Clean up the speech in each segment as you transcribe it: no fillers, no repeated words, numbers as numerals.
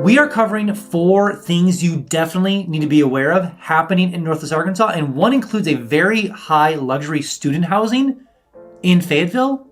We are covering 4 things you definitely need to be aware of happening in Northwest Arkansas, and one includes a very high luxury student housing in Fayetteville.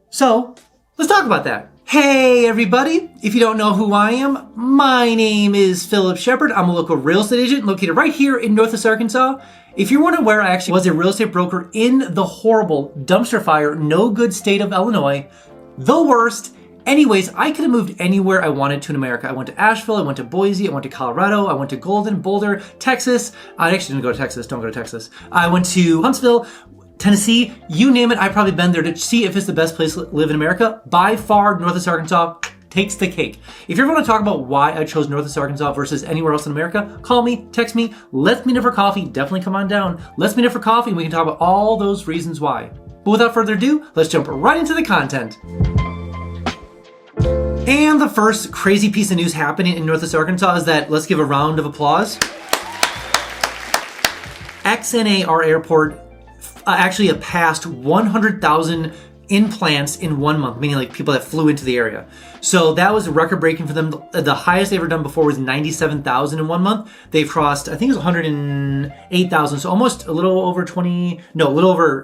So, let's talk about that. Hey everybody, if you don't know who I am, my name is Phillip Shepard. I'm a local real estate agent located right here in Northwest Arkansas. If you weren't aware, I actually was a real estate broker in the horrible dumpster fire, no good state of Illinois. The worst. Anyways, I could have moved anywhere I wanted to in America. I went to Asheville, I went to Boise, I went to Colorado, I went to Golden, Boulder, Texas. I actually didn't go to Texas, don't go to Texas. I went to Huntsville, Tennessee, you name it, I've probably been there to see if it's the best place to live in America. By far, Northwest Arkansas takes the cake. If you ever want to talk about why I chose Northwest Arkansas versus anywhere else in America, call me, text me, let's meet up for coffee, definitely come on down. Let's meet up for coffee and we can talk about all those reasons why. But without further ado, let's jump right into the content. And the first crazy piece of news happening in Northwest Arkansas is that, let's give a round of applause. XNA, our airport, actually passed 100,000 implants in 1 month, meaning like people that flew into the area. So that was record breaking for them. The highest they've ever done before was 97,000 in 1 month. They've crossed, I think it was 108,000. So almost a little over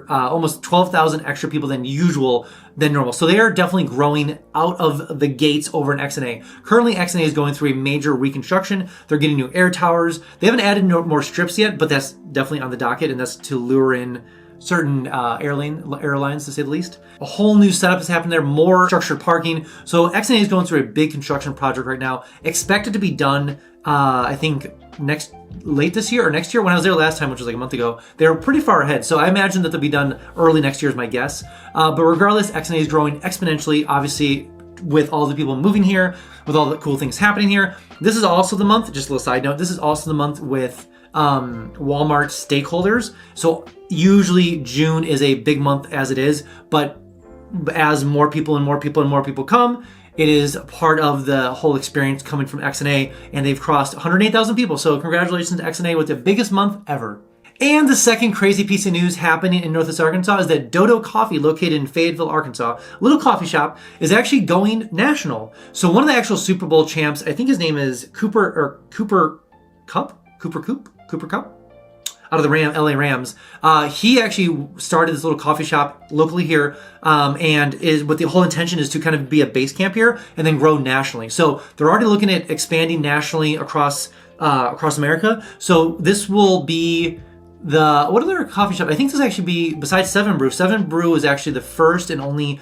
almost 12,000 extra people than normal. So they are definitely growing out of the gates over in XNA. Currently, XNA is going through a major reconstruction. They're getting new air towers. They haven't added more strips yet, but that's definitely on the docket, and that's to lure in certain airlines, to say the least. A whole new setup is happening there, more structured parking. So XNA is going through a big construction project right now, expected to be done, I think, late this year or next year. When I was there last time, which was like a month ago, they were pretty far ahead. So I imagine that they'll be done early next year is my guess. But regardless, XNA is growing exponentially, obviously, with all the people moving here, with all the cool things happening here. This is also the month, just a little side note, this is also the month with Walmart stakeholders. So usually June is a big month as it is, but as more people come, it is part of the whole experience coming from XNA, and they've crossed 108,000 people. So congratulations to XNA with the biggest month ever. And the second crazy piece of news happening in Northwest Arkansas is that Dodo Coffee, located in Fayetteville, Arkansas, a little coffee shop, is actually going national. So one of the actual Super Bowl champs, I think his name is Cooper Kupp, out of the LA Rams. He actually started this little coffee shop locally here, and is what the whole intention is to kind of be a base camp here and then grow nationally. So they're already looking at expanding nationally across America. So this will be what other coffee shop? I think this actually be, besides Seven Brew. Seven Brew is actually the first and only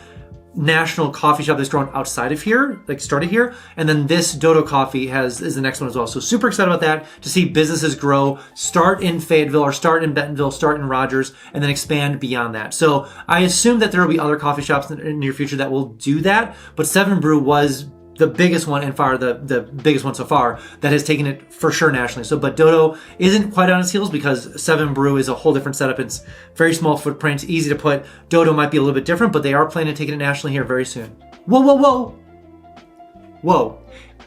national coffee shop that's grown outside of here, like started here, and then this Dodo Coffee is the next one as well. So super excited about that, to see businesses grow, start in Fayetteville or start in Bentonville, start in Rogers, and then expand beyond that. So I assume that there will be other coffee shops in the near future that will do that, but Seven Brew was the biggest one and far the biggest one so far that has taken it for sure nationally. So, but Dodo isn't quite on its heels because Seven Brew is a whole different setup. It's very small footprint, easy to put. Dodo might be a little bit different, but they are planning to take it nationally here very soon. Whoa.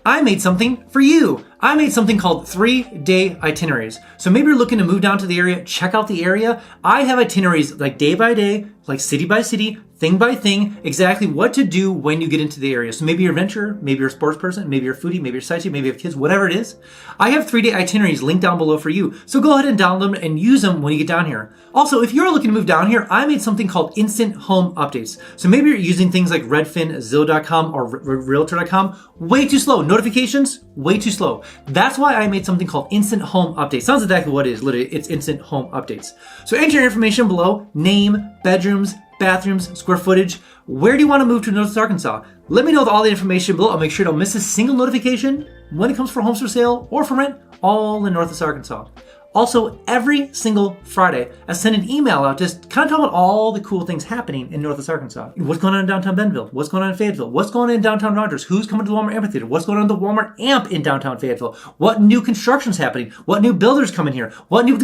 I made something for you. I made something called 3-day itineraries. So maybe you're looking to move down to the area, check out the area. I have itineraries like day by day, like city by city, thing by thing, exactly what to do when you get into the area. So maybe you're a venturer, maybe you're a sports person, maybe you're a foodie, maybe you're a sightseer, maybe you have kids, whatever it is. I have 3-day itineraries linked down below for you. So go ahead and download them and use them when you get down here. Also, if you're looking to move down here, I made something called instant home updates. So maybe you're using things like Redfin, Zillow.com, or Realtor.com. Way too slow. Notifications, way too slow. That's why I made something called instant home updates. Sounds exactly what it is. Literally, it's instant home updates. So enter your information below: name, bedrooms, bathrooms, square footage. Where do you want to move to Northwest Arkansas? Let me know all the information below. I'll make sure you don't miss a single notification when it comes for homes for sale or for rent, all in Northwest Arkansas. Also, every single Friday, I send an email out just kind of talking about all the cool things happening in Northwest Arkansas. What's going on in downtown Bentonville? What's going on in Fayetteville? What's going on in downtown Rogers? Who's coming to the Walmart Amphitheater? What's going on in the Walmart Amp in downtown Fayetteville? What new construction's happening? What new builders coming here? What new...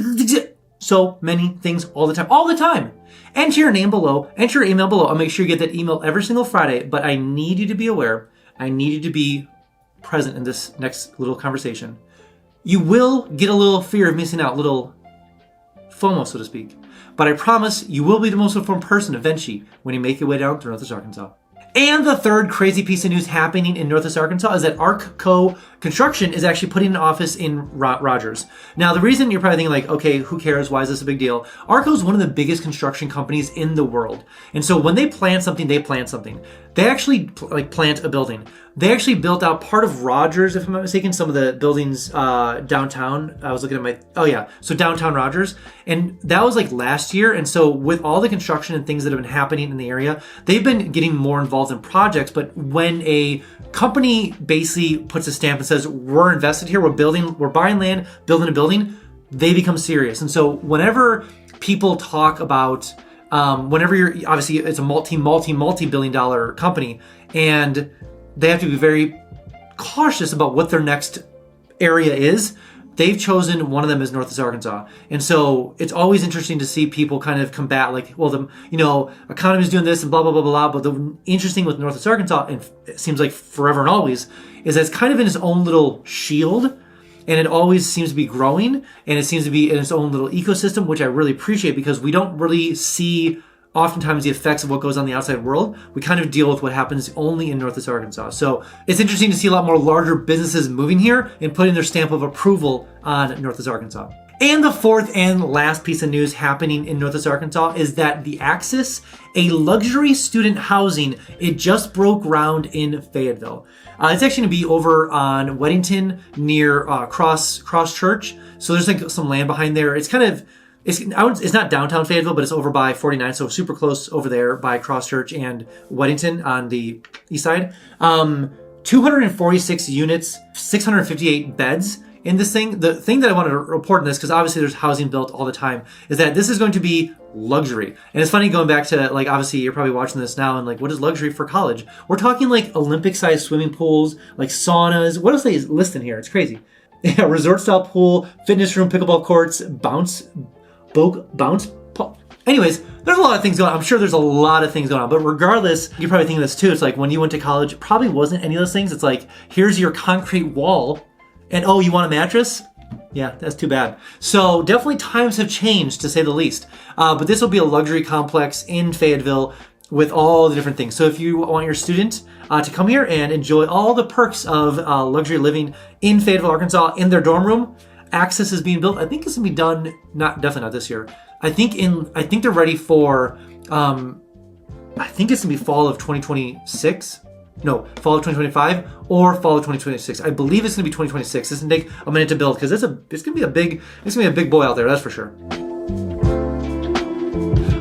So many things all the time. Enter your name below, enter your email below. I'll make sure you get that email every single Friday, but I need you to be aware. I need you to be present in this next little conversation. You will get a little fear of missing out, little FOMO, so to speak. But I promise you will be the most informed person eventually when you make your way down to Northwest Arkansas. And the third crazy piece of news happening in Northwest Arkansas is that ARCO Construction is actually putting an office in Rogers. Now, the reason you're probably thinking like, okay, who cares? Why is this a big deal? ARCO is one of the biggest construction companies in the world. And so when they plan something, they plan something. They actually plant a building. They actually built out part of Rogers, if I'm not mistaken, some of the buildings downtown. I was looking at so downtown Rogers. And that was like last year. And so with all the construction and things that have been happening in the area, they've been getting more involved in projects. But when a company basically puts a stamp and says, we're invested here, we're buying land, building a building, they become serious. And so whenever people talk about, whenever obviously it's a multi-billion dollar company, and they have to be very cautious about what their next area is. They've chosen one of them as Northwest Arkansas. And so it's always interesting to see people kind of combat like, well, the economy is doing this and blah, blah, blah, blah. But the interesting with Northwest Arkansas, and it seems like forever and always, is that it's kind of in its own little shield. And it always seems to be growing. And it seems to be in its own little ecosystem, which I really appreciate because we don't really see oftentimes the effects of what goes on in the outside world. We kind of deal with what happens only in Northwest Arkansas. So it's interesting to see a lot more larger businesses moving here and putting their stamp of approval on Northwest Arkansas. And the fourth and last piece of news happening in Northwest Arkansas is that the Axis, a luxury student housing, it just broke ground in Fayetteville. It's actually going to be over on Weddington near Cross Church. So there's like some land behind there. It's not downtown Fayetteville, but it's over by 49, so super close over there by Cross Church and Weddington on the east side. 246 units, 658 beds in this thing. The thing that I want to report in this, because obviously there's housing built all the time, is that this is going to be luxury. And it's funny going back to, like, obviously you're probably watching this now and like, what is luxury for college? We're talking like Olympic-sized swimming pools, like saunas. What else they list in here? It's crazy. Yeah, resort-style pool, fitness room, pickleball courts, bounce. Anyways, there's a lot of things going on. I'm sure there's a lot of things going on. But regardless, you're probably thinking this too. It's like when you went to college, it probably wasn't any of those things. It's like, here's your concrete wall. And oh, you want a mattress? Yeah, that's too bad. So definitely times have changed, to say the least. But this will be a luxury complex in Fayetteville with all the different things. So if you want your student to come here and enjoy all the perks of luxury living in Fayetteville, Arkansas, in their dorm room, Access is being built. I think it's gonna be done. Definitely not this year. I think they're ready for. I think it's gonna be fall of 2026. No, fall of 2025 or fall of 2026. I believe it's gonna be 2026. This is gonna take a minute to build because it's gonna be a big boy out there. That's for sure.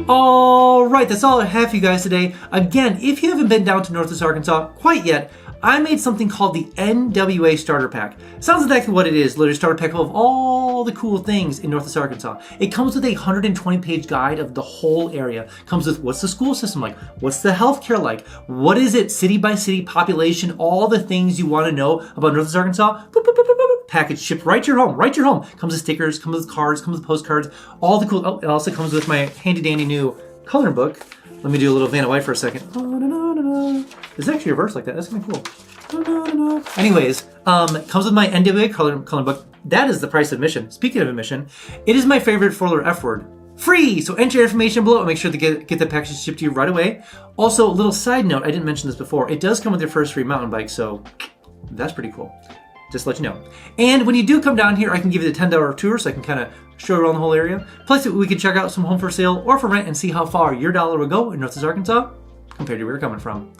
All right, that's all I have for you guys today. Again, if you haven't been down to Northwest Arkansas quite yet, I made something called the NWA Starter Pack. Sounds exactly what it is, literally a starter pack of all the cool things in Northwest Arkansas. It comes with a 120-page guide of the whole area. Comes with what's the school system like, what's the healthcare like, what is it city by city, population, all the things you want to know about Northwest Arkansas. Boop, boop, boop, boop, boop. Package shipped right to your home, Comes with stickers, comes with cards, comes with postcards, all the cool. Oh, it also comes with my handy dandy new coloring book. Let me do a little Vanna White for a second. There's actually a verse like that. That's kind of cool. Anyways, comes with my NWA coloring book. That is the price of admission. Speaking of admission, it is my favorite 4-letter F word. Free! So enter your information below and make sure to get the package shipped to you right away. Also, a little side note, I didn't mention this before. It does come with your first free mountain bike, so that's pretty cool. Just to let you know. And when you do come down here, I can give you the $10 tour so I can kind of show you around the whole area. Plus, we can check out some home for sale or for rent and see how far your dollar will go in Northwest Arkansas compared to where you're coming from.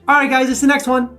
All right, guys, it's the next one.